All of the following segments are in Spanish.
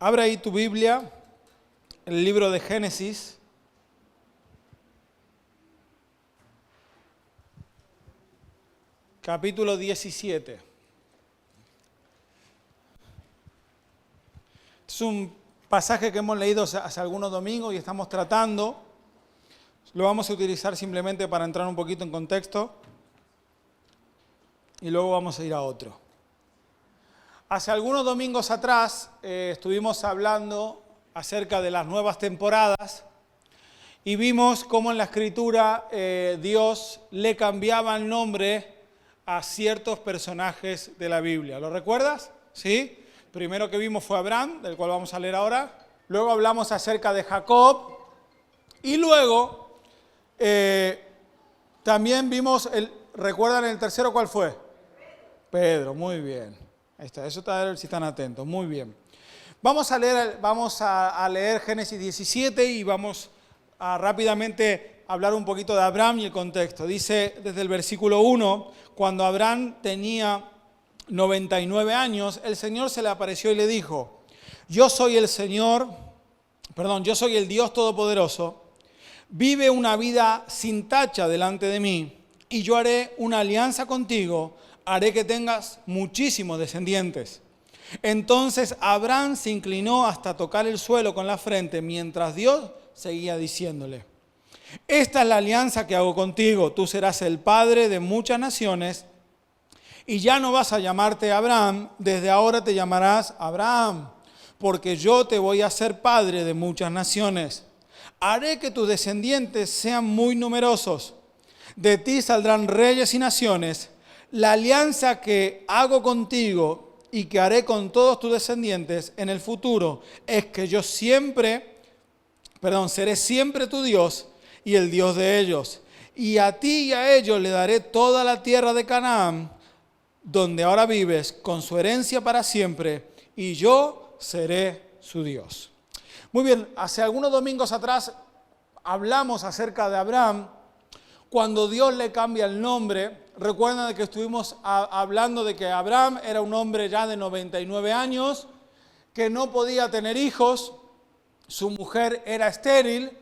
Abre ahí tu Biblia, el libro de Génesis. Capítulo 17. Es un pasaje que hemos leído hace algunos domingos y estamos tratando. Lo vamos a utilizar simplemente para entrar un poquito en contexto y luego vamos a ir a otro. Hace algunos domingos atrás estuvimos hablando acerca de las nuevas temporadas y vimos cómo en la Escritura Dios le cambiaba el nombre a ciertos personajes de la Biblia. ¿Lo recuerdas? ¿Sí? Primero que vimos fue Abraham, del cual vamos a leer ahora. Luego hablamos acerca de Jacob. Y luego también vimos, ¿recuerdan el tercero cuál fue? Pedro, muy bien. Ahí está, eso está a ver si están atentos, muy bien. Vamos a leer Génesis 17 y vamos a rápidamente hablar un poquito de Abraham y el contexto. Dice desde el versículo 1, cuando Abraham tenía 99 años, el Señor se le apareció y le dijo, yo soy el Dios Todopoderoso, vive una vida sin tacha delante de mí y yo haré una alianza contigo, haré que tengas muchísimos descendientes. Entonces Abraham se inclinó hasta tocar el suelo con la frente, mientras Dios seguía diciéndole, esta es la alianza que hago contigo, tú serás el padre de muchas naciones, y ya no vas a llamarte Abraham, desde ahora te llamarás Abraham, porque yo te voy a hacer padre de muchas naciones. Haré que tus descendientes sean muy numerosos, de ti saldrán reyes y naciones. La alianza que hago contigo y que haré con todos tus descendientes en el futuro es que yo seré siempre tu Dios y el Dios de ellos. Y a ti y a ellos le daré toda la tierra de Canaán, donde ahora vives, con su herencia para siempre, y yo seré su Dios. Muy bien, hace algunos domingos atrás hablamos acerca de Abraham, cuando Dios le cambia el nombre. Recuerdan que estuvimos hablando de que Abraham era un hombre ya de 99 años, que no podía tener hijos, su mujer era estéril,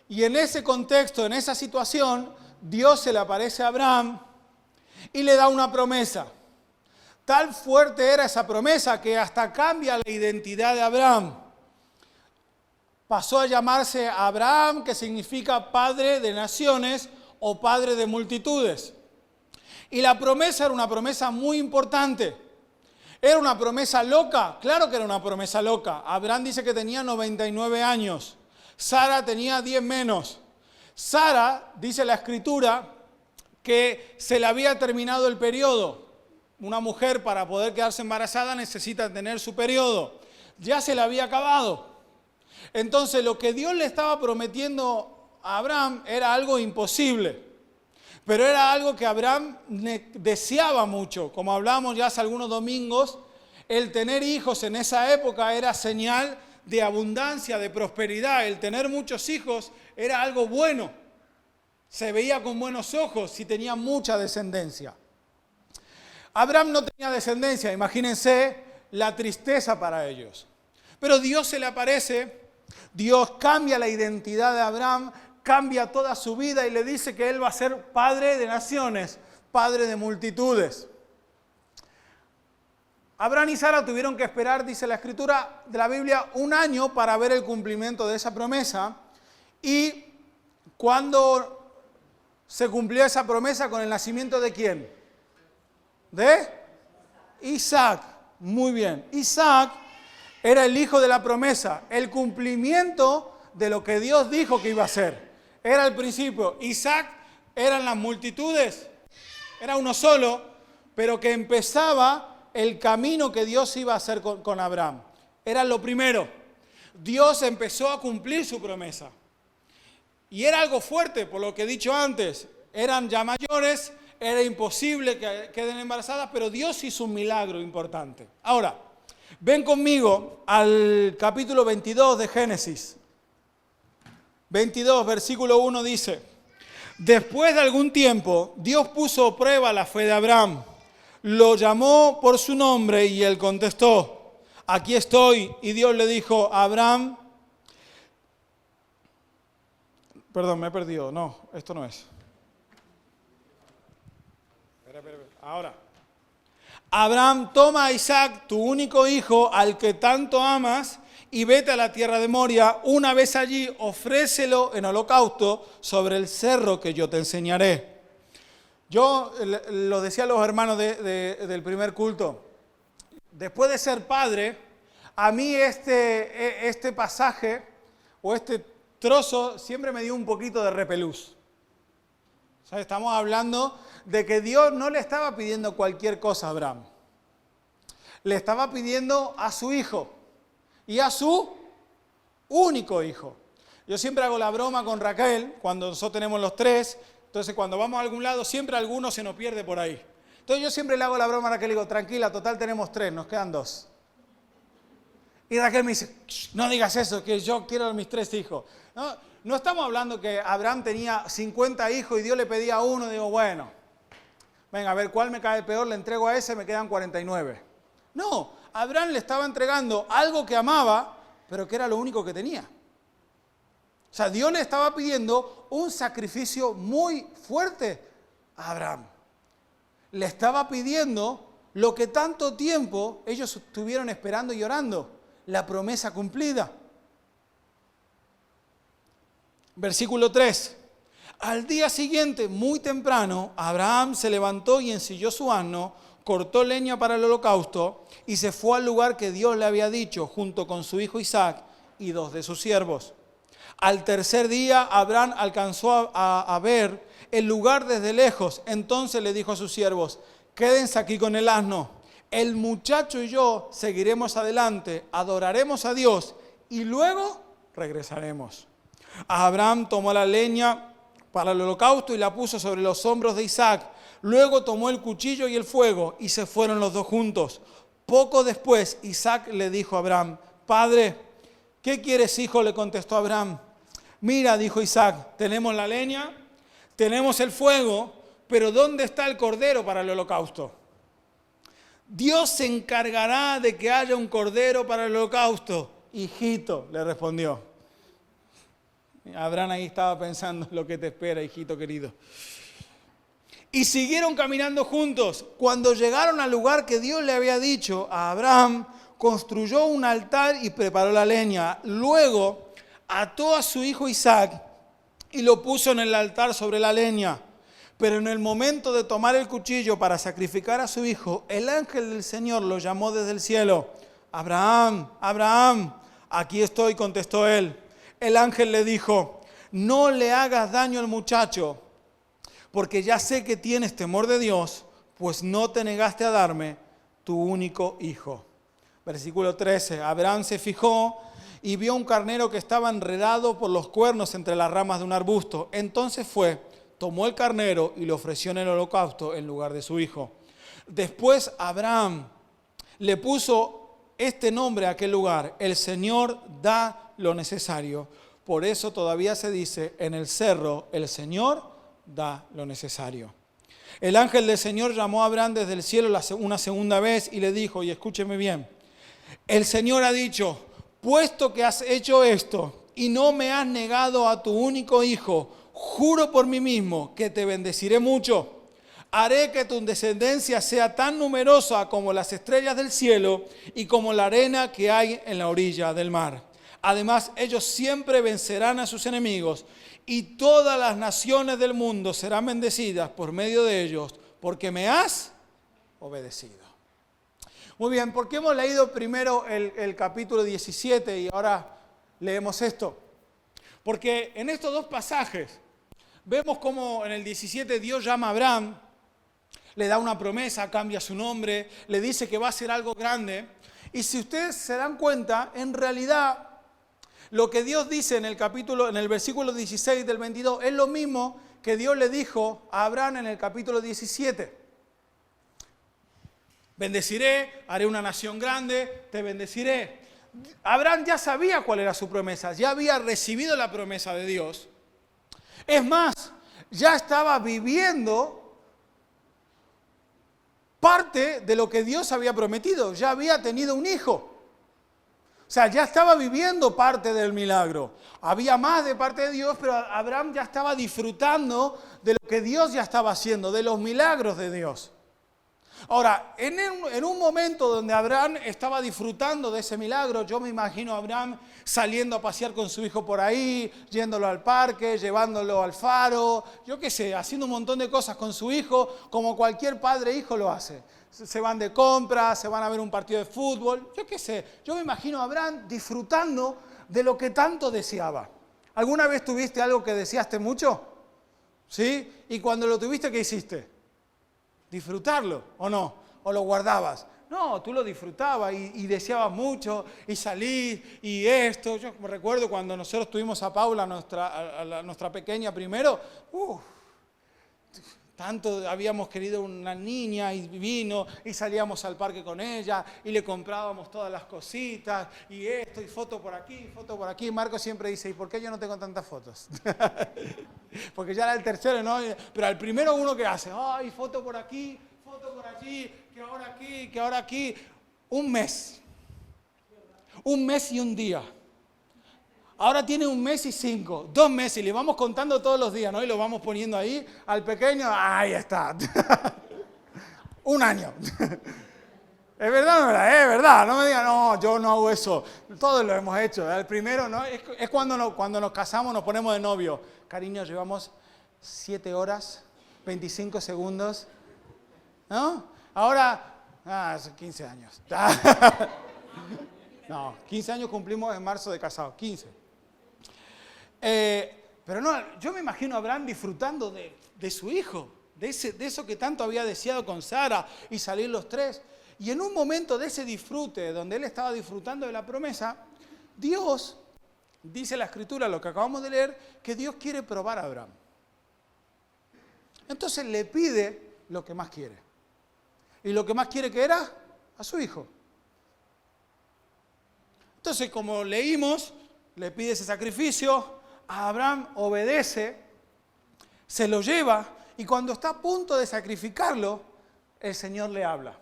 y en ese contexto, en esa situación, Dios se le aparece a Abraham y le da una promesa. Tal fuerte era esa promesa que hasta cambia la identidad de Abraham. Pasó a llamarse Abraham, que significa padre de naciones o padre de multitudes. Y la promesa era una promesa muy importante. ¿Era una promesa loca? Claro que era una promesa loca. Abraham dice que tenía 99 años. Sara tenía 10 menos. Sara, dice la Escritura, que se le había terminado el periodo. Una mujer para poder quedarse embarazada necesita tener su periodo. Ya se le había acabado. Entonces lo que Dios le estaba prometiendo a Abraham era algo imposible. Pero era algo que Abraham deseaba mucho. Como hablamos ya hace algunos domingos, el tener hijos en esa época era señal de abundancia, de prosperidad. El tener muchos hijos era algo bueno. Se veía con buenos ojos si tenía mucha descendencia. Abraham no tenía descendencia, imagínense la tristeza para ellos. Pero Dios se le aparece, Dios cambia la identidad de Abraham, cambia toda su vida y le dice que él va a ser padre de naciones, padre de multitudes. Abraham y Sara tuvieron que esperar, dice la Escritura de la Biblia, 1 año para ver el cumplimiento de esa promesa. Y cuando se cumplió esa promesa, con el nacimiento de ¿quién? De Isaac. Muy bien. Isaac era el hijo de la promesa, el cumplimiento de lo que Dios dijo que iba a hacer. Era el principio. Isaac eran las multitudes, era uno solo, pero que empezaba el camino que Dios iba a hacer con Abraham. Era lo primero. Dios empezó a cumplir su promesa. Y era algo fuerte, por lo que he dicho antes. Eran ya mayores, era imposible que queden embarazadas, pero Dios hizo un milagro importante. Ahora, ven conmigo al capítulo 22 de Génesis. 22, versículo 1 dice, después de algún tiempo, Dios puso a prueba la fe de Abraham. Lo llamó por su nombre y él contestó, aquí estoy. Y Dios le dijo a Abraham, perdón, me he perdido, no, esto no es. Espera. Ahora. Abraham, toma a Isaac, tu único hijo, al que tanto amas, y vete a la tierra de Moria. Una vez allí, ofrécelo en holocausto sobre el cerro que yo te enseñaré. Yo lo decía a los hermanos del primer culto. Después de ser padre, a mí este pasaje o este trozo siempre me dio un poquito de repelús. O sea, estamos hablando de que Dios no le estaba pidiendo cualquier cosa a Abraham. Le estaba pidiendo a su hijo y a su único hijo. Yo siempre hago la broma con Raquel, cuando nosotros tenemos los tres, entonces cuando vamos a algún lado siempre alguno se nos pierde por ahí. Entonces yo siempre le hago la broma a Raquel y digo, tranquila, total tenemos tres, nos quedan dos. Y Raquel me dice, no digas eso, que yo quiero a mis tres hijos. No estamos hablando que Abraham tenía 50 hijos y Dios le pedía a uno, digo, bueno, venga, a ver cuál me cae peor, le entrego a ese, me quedan 49. No, Abraham le estaba entregando algo que amaba, pero que era lo único que tenía. O sea, Dios le estaba pidiendo un sacrificio muy fuerte a Abraham. Le estaba pidiendo lo que tanto tiempo ellos estuvieron esperando y orando, la promesa cumplida. Versículo 3. Al día siguiente, muy temprano, Abraham se levantó y ensilló su asno, cortó leña para el holocausto y se fue al lugar que Dios le había dicho, junto con su hijo Isaac y 2 de sus siervos. Al tercer día, Abraham alcanzó a ver el lugar desde lejos. Entonces le dijo a sus siervos, quédense aquí con el asno. El muchacho y yo seguiremos adelante, adoraremos a Dios y luego regresaremos. Abraham tomó la leña para el holocausto y la puso sobre los hombros de Isaac. Luego tomó el cuchillo y el fuego y se fueron los dos juntos. Poco después Isaac le dijo a Abraham, Padre, ¿qué quieres, hijo? Le contestó Abraham. Mira, dijo Isaac, tenemos la leña, tenemos el fuego, pero ¿dónde está el cordero para el holocausto? Dios se encargará de que haya un cordero para el holocausto. Hijito, le respondió. Abraham ahí estaba pensando lo que te espera, hijito querido. Y siguieron caminando juntos. Cuando llegaron al lugar que Dios le había dicho a Abraham, construyó un altar y preparó la leña. Luego ató a su hijo Isaac y lo puso en el altar sobre la leña. Pero en el momento de tomar el cuchillo para sacrificar a su hijo, el ángel del Señor lo llamó desde el cielo. Abraham, Abraham, aquí estoy, contestó él. El ángel le dijo, no le hagas daño al muchacho, porque ya sé que tienes temor de Dios, pues no te negaste a darme tu único hijo. Versículo 13, Abraham se fijó y vio un carnero que estaba enredado por los cuernos entre las ramas de un arbusto. Entonces fue, tomó el carnero y lo ofreció en el holocausto en lugar de su hijo. Después Abraham le puso este nombre a aquel lugar, el Señor da lo necesario. Por eso todavía se dice en el cerro, el Señor da lo necesario. El ángel del Señor llamó a Abraham desde el cielo una segunda vez y le dijo, y escúcheme bien, el Señor ha dicho, puesto que has hecho esto y no me has negado a tu único hijo, juro por mí mismo que te bendeciré mucho. Haré que tu descendencia sea tan numerosa como las estrellas del cielo y como la arena que hay en la orilla del mar. Además, ellos siempre vencerán a sus enemigos y todas las naciones del mundo serán bendecidas por medio de ellos, porque me has obedecido. Muy bien, ¿por qué hemos leído primero el capítulo 17 y ahora leemos esto? Porque en estos dos pasajes vemos cómo en el 17 Dios llama a Abraham, le da una promesa, cambia su nombre, le dice que va a hacer algo grande. Y si ustedes se dan cuenta, en realidad lo que Dios dice en el versículo 16 del 22 es lo mismo que Dios le dijo a Abraham en el capítulo 17. Bendeciré, haré una nación grande, te bendeciré. Abraham ya sabía cuál era su promesa, ya había recibido la promesa de Dios. Es más, ya estaba viviendo parte de lo que Dios había prometido, ya había tenido un hijo. O sea, ya estaba viviendo parte del milagro. Había más de parte de Dios, pero Abraham ya estaba disfrutando de lo que Dios ya estaba haciendo, de los milagros de Dios. Ahora, en un momento donde Abraham estaba disfrutando de ese milagro, yo me imagino a Abraham saliendo a pasear con su hijo por ahí, yéndolo al parque, llevándolo al faro, yo qué sé, haciendo un montón de cosas con su hijo, como cualquier padre e hijo lo hace. Se van de compras, se van a ver un partido de fútbol, yo qué sé. Yo me imagino a Abraham disfrutando de lo que tanto deseaba. ¿Alguna vez tuviste algo que deseaste mucho? ¿Sí? Y cuando lo tuviste, ¿qué hiciste? ¿Disfrutarlo o no? ¿O lo guardabas? No, tú lo disfrutabas y deseabas mucho y salís y esto. Yo me recuerdo cuando nosotros tuvimos a Paula, nuestra pequeña primero, tanto habíamos querido una niña y vino y salíamos al parque con ella y le comprábamos todas las cositas y esto y foto por aquí, foto por aquí. Marco siempre dice, ¿y por qué yo no tengo tantas fotos? Porque ya era el tercero, ¿no? Pero al primero uno que hace, ay, foto por aquí, foto por allí, que ahora aquí, que ahora aquí. Un mes y un día. Ahora tiene 1 mes y 5, 2 meses, y le vamos contando todos los días, ¿no? Y lo vamos poniendo ahí al pequeño, ahí está. 1 año. ¿Es verdad o no es verdad? Es verdad, no me digan, no, yo no hago eso. Todos lo hemos hecho. El primero, ¿no? Es cuando nos casamos, nos ponemos de novio. Cariño, llevamos 7 horas, 25 segundos, ¿no? Ahora, hace 15 años. No, 15 años cumplimos en marzo de casados, 15. Pero no, yo me imagino a Abraham disfrutando de su hijo, de eso que tanto había deseado con Sara y salir los 3. Y en un momento de ese disfrute, donde él estaba disfrutando de la promesa, Dios, dice la Escritura, lo que acabamos de leer, que Dios quiere probar a Abraham. Entonces le pide lo que más quiere. Y lo que más quiere que era a su hijo. Entonces, como leímos, le pide ese sacrificio, Abraham obedece, se lo lleva, y cuando está a punto de sacrificarlo, el Señor le habla.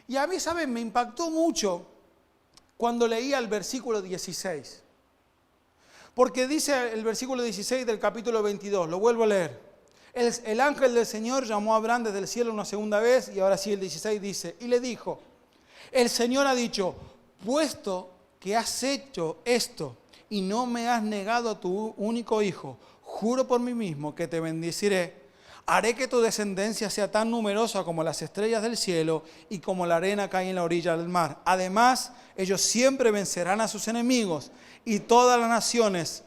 Y a mí, ¿saben? Me impactó mucho cuando leía el versículo 16. Porque dice el versículo 16 del capítulo 22, lo vuelvo a leer. El ángel del Señor llamó a Abraham desde el cielo una segunda vez, y ahora sí el 16 dice, y le dijo, el Señor ha dicho, puesto que has hecho esto y no me has negado a tu único hijo, juro por mí mismo que te bendeciré, haré que tu descendencia sea tan numerosa como las estrellas del cielo y como la arena que hay en la orilla del mar. Además, ellos siempre vencerán a sus enemigos y todas las naciones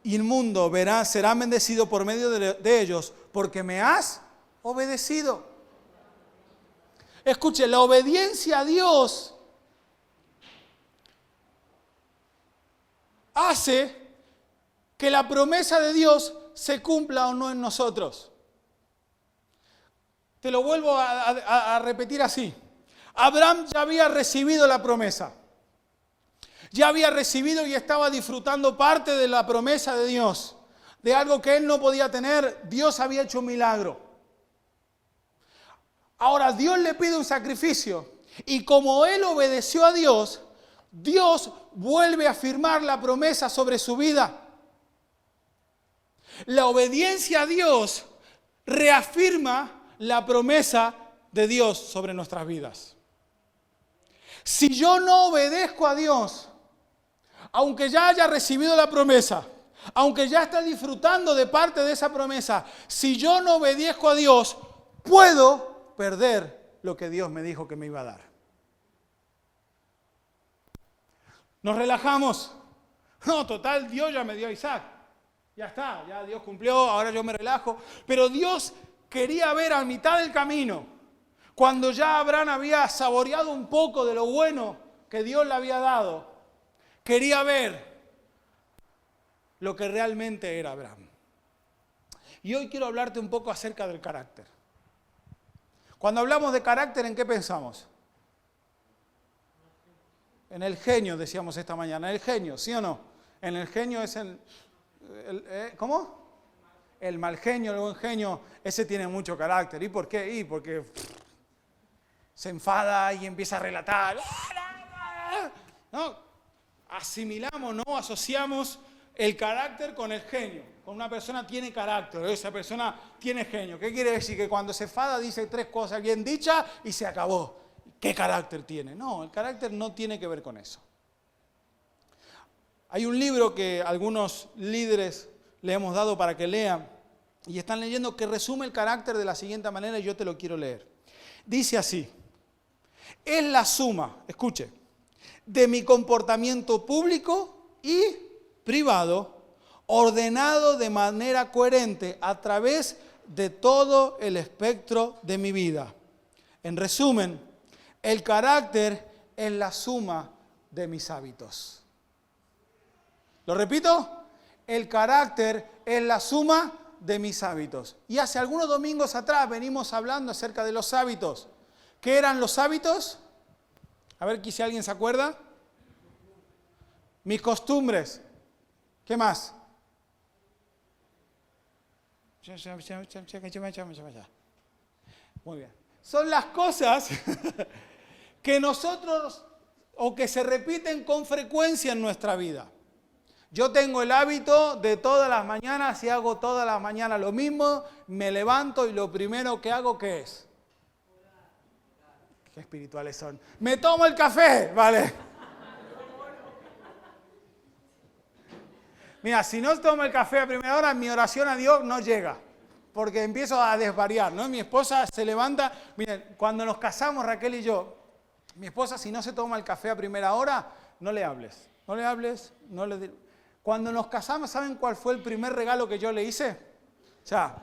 y el mundo serán bendecidos por medio de ellos, porque me has obedecido. Escuche, la obediencia a Dios hace que la promesa de Dios se cumpla o no en nosotros. Te lo vuelvo a repetir así. Abraham ya había recibido la promesa. Ya había recibido y estaba disfrutando parte de la promesa de Dios. De algo que él no podía tener, Dios había hecho un milagro. Ahora Dios le pide un sacrificio. Y como él obedeció a Dios, Dios vuelve a firmar la promesa sobre su vida. La obediencia a Dios reafirma la promesa de Dios sobre nuestras vidas. Si yo no obedezco a Dios, aunque ya haya recibido la promesa, aunque ya esté disfrutando de parte de esa promesa, si yo no obedezco a Dios, puedo perder lo que Dios me dijo que me iba a dar. Nos relajamos. No, total, Dios ya me dio a Isaac. Ya está, ya Dios cumplió, ahora yo me relajo. Pero Dios quería ver a mitad del camino, cuando ya Abraham había saboreado un poco de lo bueno que Dios le había dado, quería ver lo que realmente era Abraham. Y hoy quiero hablarte un poco acerca del carácter. Cuando hablamos de carácter, ¿en qué pensamos? En el genio, decíamos esta mañana. En el genio, ¿sí o no? En el genio es ¿cómo? El mal genio, el buen genio, ese tiene mucho carácter. ¿Y por qué? Porque se enfada y empieza a relatar. ¿No? asimilamos, ¿no? Asociamos el carácter con el genio. Cuando una persona tiene carácter, esa persona tiene genio. ¿Qué quiere decir? Que cuando se enfada dice 3 cosas bien dichas y se acabó. ¿Qué carácter tiene? No, el carácter no tiene que ver con eso. Hay un libro que algunos líderes le hemos dado para que lean y están leyendo que resume el carácter de la siguiente manera y yo te lo quiero leer. Dice así: es la suma, escuche, de mi comportamiento público y privado, ordenado de manera coherente a través de todo el espectro de mi vida. En resumen, el carácter es la suma de mis hábitos. ¿Lo repito? El carácter es la suma de mis hábitos. Y hace algunos domingos atrás venimos hablando acerca de los hábitos. ¿Qué eran los hábitos? A ver si alguien se acuerda. Mis costumbres. ¿Qué más? Muy bien. Son las cosas que nosotros o que se repiten con frecuencia en nuestra vida. Yo tengo el hábito de todas las mañanas y hago todas las mañanas lo mismo, me levanto y lo primero que hago, ¿qué es? Qué espirituales son. Me tomo el café, ¿vale? Mira, si no tomo el café a primera hora, mi oración a Dios no llega, porque empiezo a desvariar, ¿no? Mi esposa se levanta, miren, cuando nos casamos, Raquel y yo, mi esposa, si no se toma el café a primera hora, no le hables, no le... Cuando nos casamos, ¿saben cuál fue el primer regalo que yo le hice? O sea,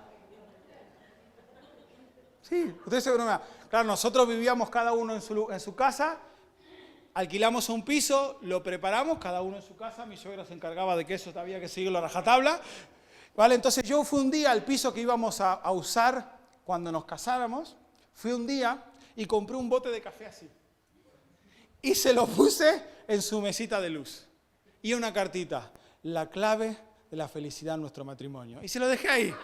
sí, ustedes se bromean. Claro, nosotros vivíamos cada uno en su casa, alquilamos un piso, lo preparamos, cada uno en su casa, mi suegra se encargaba de que eso había que seguirlo a rajatabla. ¿Vale? Entonces yo fui un día al piso que íbamos a usar cuando nos casáramos, fui un día y compré un bote de café así. Y se lo puse en su mesita de luz. Y una cartita, la clave de la felicidad en nuestro matrimonio. Y se lo dejé ahí.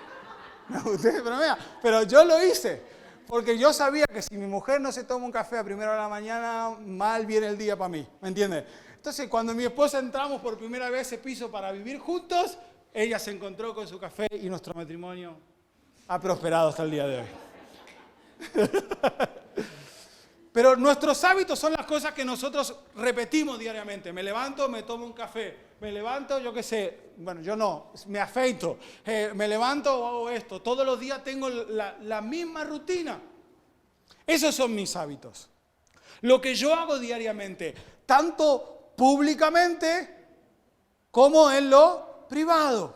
No, ustedes bromean, pero yo lo hice. Porque yo sabía que si mi mujer no se toma un café a primera hora de la mañana, mal viene el día para mí, ¿me entiendes? Entonces, cuando mi esposa entramos por primera vez a ese piso para vivir juntos, ella se encontró con su café y nuestro matrimonio ha prosperado hasta el día de hoy. Pero nuestros hábitos son las cosas que nosotros repetimos diariamente. Me levanto, me tomo un café. Me levanto, yo qué sé, bueno, yo no, me afeito. Me levanto, hago esto. Todos los días tengo la misma rutina. Esos son mis hábitos. Lo que yo hago diariamente, tanto públicamente como en lo privado.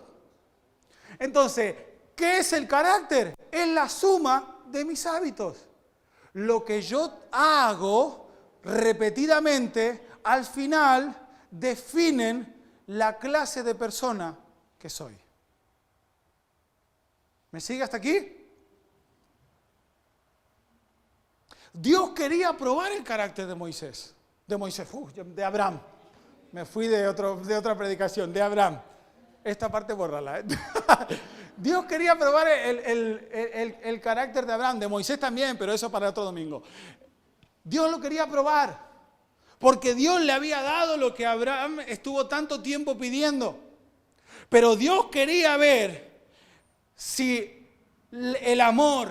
Entonces, ¿qué es el carácter? Es la suma de mis hábitos. Lo que yo hago repetidamente, al final, definen la clase de persona que soy. ¿Me sigue hasta aquí? Dios quería probar el carácter de Moisés. De Abraham. Me fui de otra predicación, de Abraham. Esta parte bórrala. Dios quería probar el carácter de Abraham, de Moisés también, pero eso para otro domingo. Dios lo quería probar, porque Dios le había dado lo que Abraham estuvo tanto tiempo pidiendo. Pero Dios quería ver si el amor,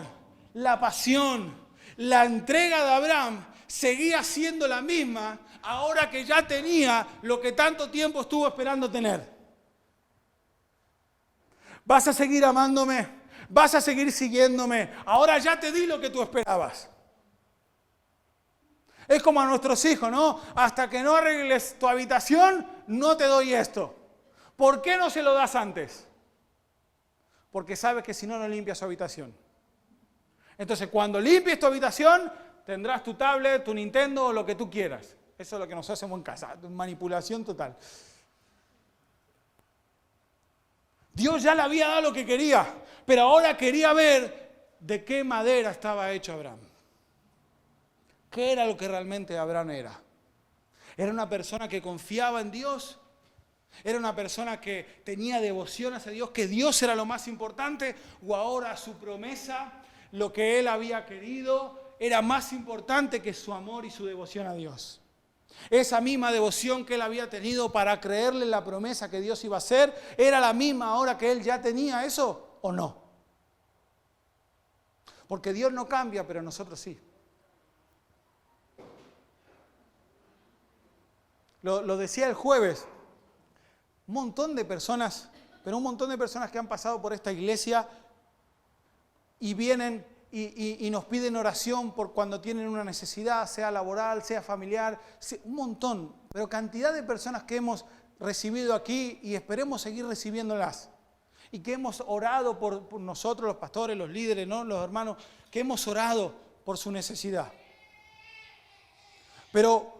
la pasión, la entrega de Abraham seguía siendo la misma ahora que ya tenía lo que tanto tiempo estuvo esperando tener. Vas a seguir amándome, vas a seguir siguiéndome. Ahora ya te di lo que tú esperabas. Es como a nuestros hijos, ¿no? Hasta que no arregles tu habitación, no te doy esto. ¿Por qué no se lo das antes? Porque sabes que si no, no limpias su habitación. Entonces, cuando limpies tu habitación, tendrás tu tablet, tu Nintendo o lo que tú quieras. Eso es lo que nos hacemos en casa, manipulación total. Dios ya le había dado lo que quería, pero ahora quería ver de qué madera estaba hecho Abraham. ¿Qué era lo que realmente Abraham era? ¿Era una persona que confiaba en Dios? ¿Era una persona que tenía devoción hacia Dios, que Dios era lo más importante? ¿O ahora su promesa, lo que él había querido, era más importante que su amor y su devoción a Dios? Esa misma devoción que él había tenido para creerle la promesa que Dios iba a hacer, ¿era la misma ahora que él ya tenía eso o no? Porque Dios no cambia, pero nosotros sí. Lo decía el jueves, un montón de personas, pero un montón de personas que han pasado por esta iglesia y vienen y nos piden oración por cuando tienen una necesidad, sea laboral, sea familiar, un montón, pero cantidad de personas que hemos recibido aquí y esperemos seguir recibiéndolas. Y que hemos orado por nosotros, los pastores, los líderes, ¿no? Los hermanos, que hemos orado por su necesidad. Pero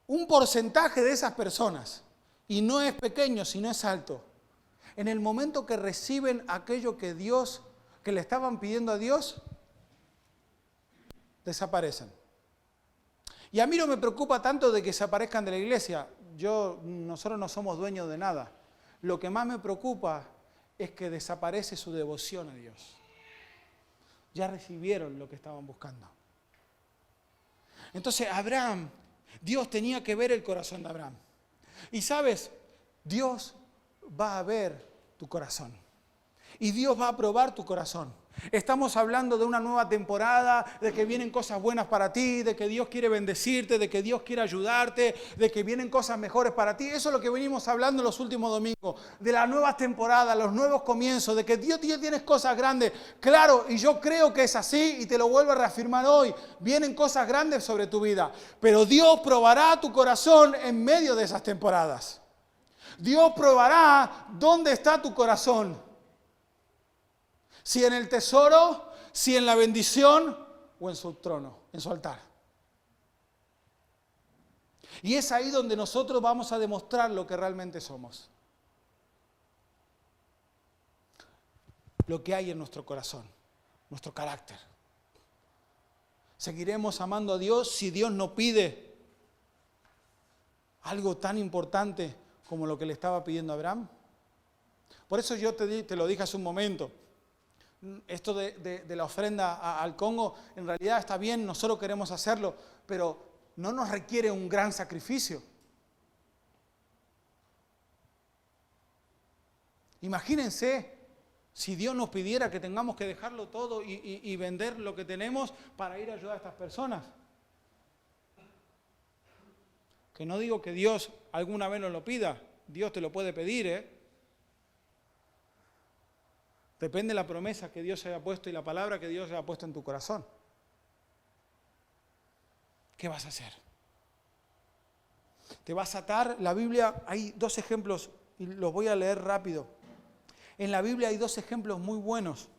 un porcentaje de esas personas, y no es pequeño, sino es alto, en el momento que reciben aquello que le estaban pidiendo a Dios, desaparecen. Y a mí no me preocupa tanto de que desaparezcan de la iglesia. Nosotros no somos dueños de nada. Lo que más me preocupa es que desaparece su devoción a Dios. Ya recibieron lo que estaban buscando. Entonces Dios tenía que ver el corazón de Abraham. Y sabes, Dios va a ver tu corazón. Y Dios va a probar tu corazón. Estamos hablando de una nueva temporada, de que vienen cosas buenas para ti, de que Dios quiere bendecirte, de que Dios quiere ayudarte, de que vienen cosas mejores para ti. Eso es lo que venimos hablando en los últimos domingos, de las nuevas temporadas, los nuevos comienzos, de que Dios tienes cosas grandes. Claro, y yo creo que es así y te lo vuelvo a reafirmar hoy. Vienen cosas grandes sobre tu vida, pero Dios probará tu corazón en medio de esas temporadas. Dios probará dónde está tu corazón. Si en el tesoro, si en la bendición o en su trono, en su altar. Y es ahí donde nosotros vamos a demostrar lo que realmente somos. Lo que hay en nuestro corazón, nuestro carácter. ¿Seguiremos amando a Dios si Dios nos pide algo tan importante como lo que le estaba pidiendo a Abraham? Por eso yo te lo dije hace un momento. Esto de la ofrenda al Congo, en realidad está bien, nosotros queremos hacerlo, pero no nos requiere un gran sacrificio. Imagínense si Dios nos pidiera que tengamos que dejarlo todo y vender lo que tenemos para ir a ayudar a estas personas. Que no digo que Dios alguna vez nos lo pida, Dios te lo puede pedir, Depende de la promesa que Dios haya puesto y la palabra que Dios haya puesto en tu corazón. ¿Qué vas a hacer? ¿Te vas a atar? La Biblia, hay dos ejemplos y los voy a leer rápido. En la Biblia hay dos ejemplos muy buenos.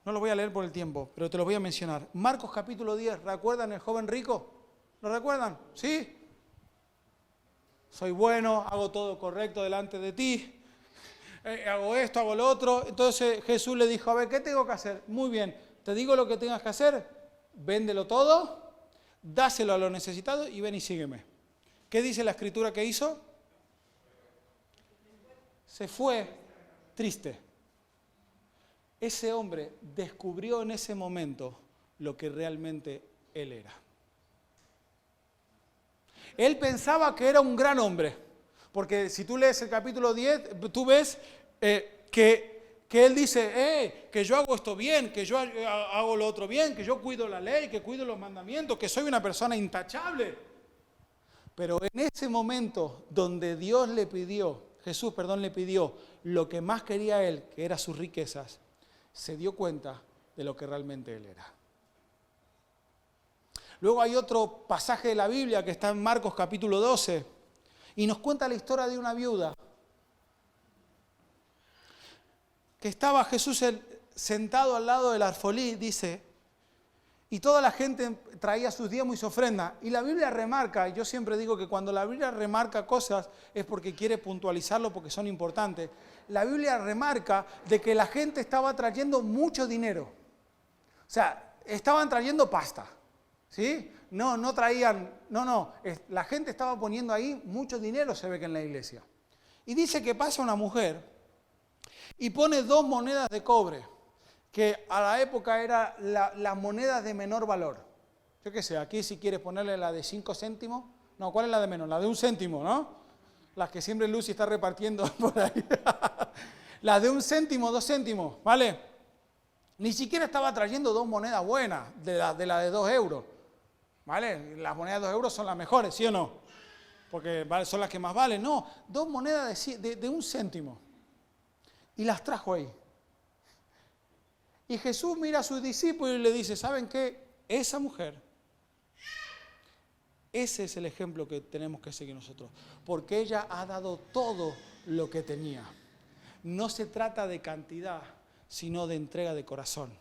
No los voy a leer por el tiempo, pero te los voy a mencionar. Marcos capítulo 10, ¿recuerdan el joven rico? ¿Lo recuerdan? ¿Sí? Soy bueno, hago todo correcto delante de ti. Hago esto, hago lo otro. Entonces Jesús le dijo, a ver, ¿qué tengo que hacer? Muy bien, te digo lo que tengas que hacer, véndelo todo, dáselo a los necesitados y ven y sígueme. ¿Qué dice la escritura que hizo? Se fue triste. Ese hombre descubrió en ese momento lo que realmente él era. Él pensaba que era un gran hombre. Porque si tú lees el capítulo 10, tú ves que él dice, que yo hago esto bien, que yo hago lo otro bien, que yo cuido la ley, que cuido los mandamientos, que soy una persona intachable. Pero en ese momento donde Jesús le pidió lo que más quería él, que eran sus riquezas, se dio cuenta de lo que realmente él era. Luego hay otro pasaje de la Biblia que está en Marcos capítulo 12, y nos cuenta la historia de una viuda. Que estaba Jesús sentado al lado del alfolí, dice, y toda la gente traía sus diezmos y su ofrenda. Y la Biblia remarca, y yo siempre digo que cuando la Biblia remarca cosas es porque quiere puntualizarlo porque son importantes. La Biblia remarca de que la gente estaba trayendo mucho dinero. O sea, estaban trayendo pasta. ¿Sí? No traían, la gente estaba poniendo ahí mucho dinero, se ve que en la iglesia. Y dice que pasa una mujer y pone 2 monedas de cobre, que a la época eran las monedas de menor valor. Yo qué sé, aquí si quieres ponerle la de 5 céntimos, No, ¿cuál es la de menos? La de 1 céntimo, ¿no? Las que siempre Lucy está repartiendo por ahí. La de 1 céntimo, 2 céntimos, ¿vale? Ni siquiera estaba trayendo 2 monedas buenas de la de 2 euros. ¿Vale? Las monedas de 2 euros son las mejores, ¿sí o no? Porque son las que más valen. No, 2 monedas de 1 céntimo. Y las trajo ahí. Y Jesús mira a sus discípulos y le dice, ¿saben qué? Esa mujer, ese es el ejemplo que tenemos que seguir nosotros. Porque ella ha dado todo lo que tenía. No se trata de cantidad, sino de entrega de corazón.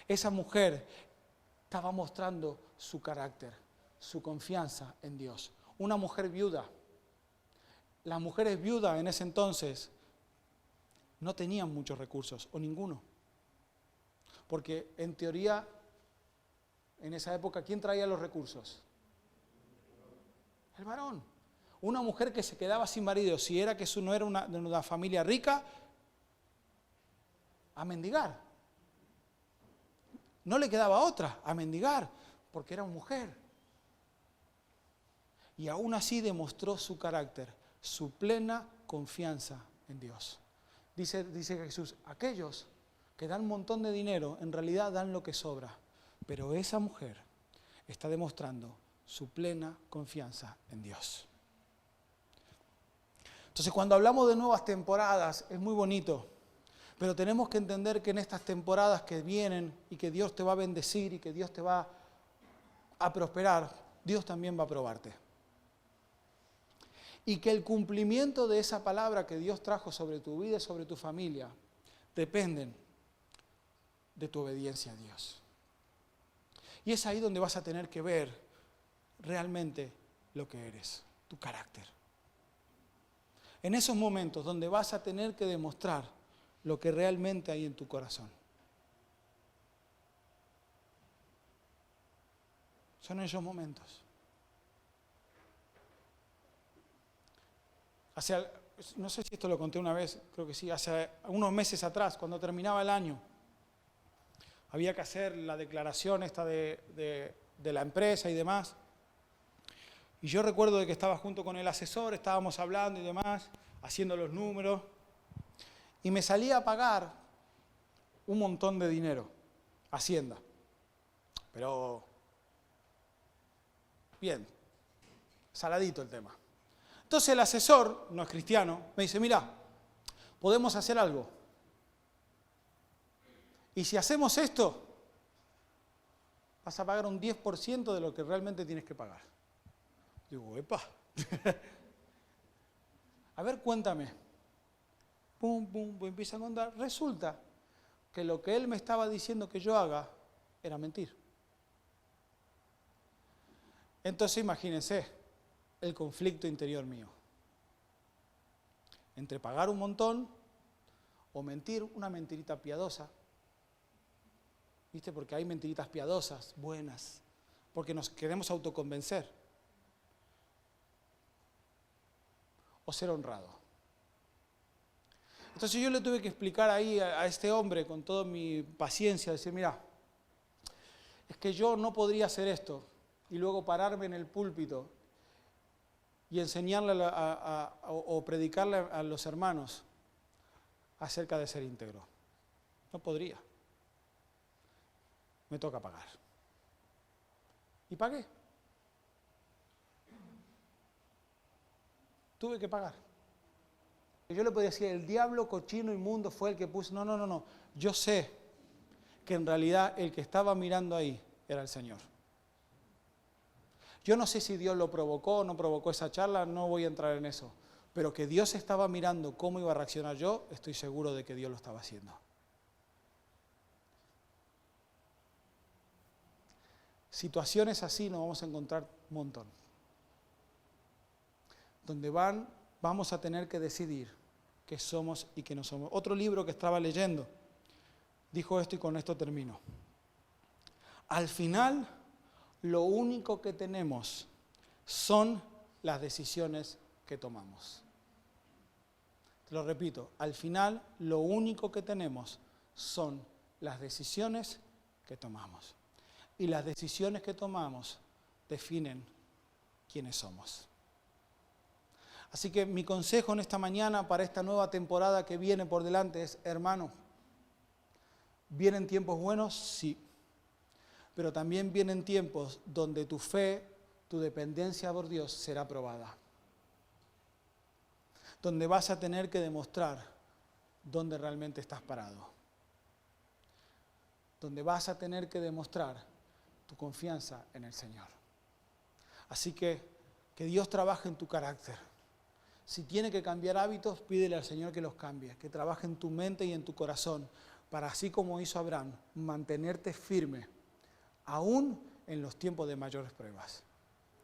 Esa mujer estaba mostrando su carácter, su confianza en Dios. Una mujer viuda. Las mujeres viudas en ese entonces no tenían muchos recursos, o ninguno. Porque en teoría, en esa época, ¿quién traía los recursos? El varón. Una mujer que se quedaba sin marido, si era que eso no era de una familia rica, a mendigar. No le quedaba otra, a mendigar, porque era mujer. Y aún así demostró su carácter, su plena confianza en Dios. Dice Jesús, aquellos que dan un montón de dinero, en realidad dan lo que sobra. Pero esa mujer está demostrando su plena confianza en Dios. Entonces, cuando hablamos de nuevas temporadas, es muy bonito. Pero tenemos que entender que en estas temporadas que vienen y que Dios te va a bendecir y que Dios te va a prosperar, Dios también va a probarte. Y que el cumplimiento de esa palabra que Dios trajo sobre tu vida y sobre tu familia dependen de tu obediencia a Dios. Y es ahí donde vas a tener que ver realmente lo que eres, tu carácter. En esos momentos donde vas a tener que demostrar lo que realmente hay en tu corazón. Son esos momentos. No sé si esto lo conté una vez, creo que sí, hace unos meses atrás, cuando terminaba el año, había que hacer la declaración esta de la empresa y demás. Y yo recuerdo de que estaba junto con el asesor, estábamos hablando y demás, haciendo los números, y me salía a pagar un montón de dinero, Hacienda. Pero, bien, saladito el tema. Entonces el asesor, no es cristiano, me dice, mira, podemos hacer algo. Y si hacemos esto, vas a pagar un 10% de lo que realmente tienes que pagar. Digo, epa. A ver, cuéntame. Pum, pum, pum, empieza a contar. Resulta que lo que él me estaba diciendo que yo haga era mentir. Entonces imagínense el conflicto interior mío. Entre pagar un montón o mentir, una mentirita piadosa. ¿Viste? Porque hay mentiritas piadosas, buenas, porque nos queremos autoconvencer. O ser honrado. Entonces yo le tuve que explicar ahí a este hombre con toda mi paciencia, decir, mira, es que yo no podría hacer esto y luego pararme en el púlpito y enseñarle o predicarle a los hermanos acerca de ser íntegro. No podría. Me toca pagar. Y pagué. Tuve que pagar. Yo le podía decir, el diablo cochino inmundo fue el que puso. No. Yo sé que en realidad el que estaba mirando ahí era el Señor. Yo no sé si Dios lo provocó o no provocó esa charla, no voy a entrar en eso. Pero que Dios estaba mirando cómo iba a reaccionar yo, estoy seguro de que Dios lo estaba haciendo. Situaciones así nos vamos a encontrar un montón. Donde vamos a tener que decidir qué somos y qué no somos. Otro libro que estaba leyendo dijo esto y con esto termino. Al final, lo único que tenemos son las decisiones que tomamos. Te lo repito, al final, lo único que tenemos son las decisiones que tomamos. Y las decisiones que tomamos definen quiénes somos. Así que mi consejo en esta mañana para esta nueva temporada que viene por delante es, hermano, ¿vienen tiempos buenos? Sí. Pero también vienen tiempos donde tu fe, tu dependencia por Dios será probada. Donde vas a tener que demostrar dónde realmente estás parado. Donde vas a tener que demostrar tu confianza en el Señor. Así que Dios trabaje en tu carácter. Si tiene que cambiar hábitos, pídele al Señor que los cambie, que trabaje en tu mente y en tu corazón, para así como hizo Abraham, mantenerte firme, aún en los tiempos de mayores pruebas.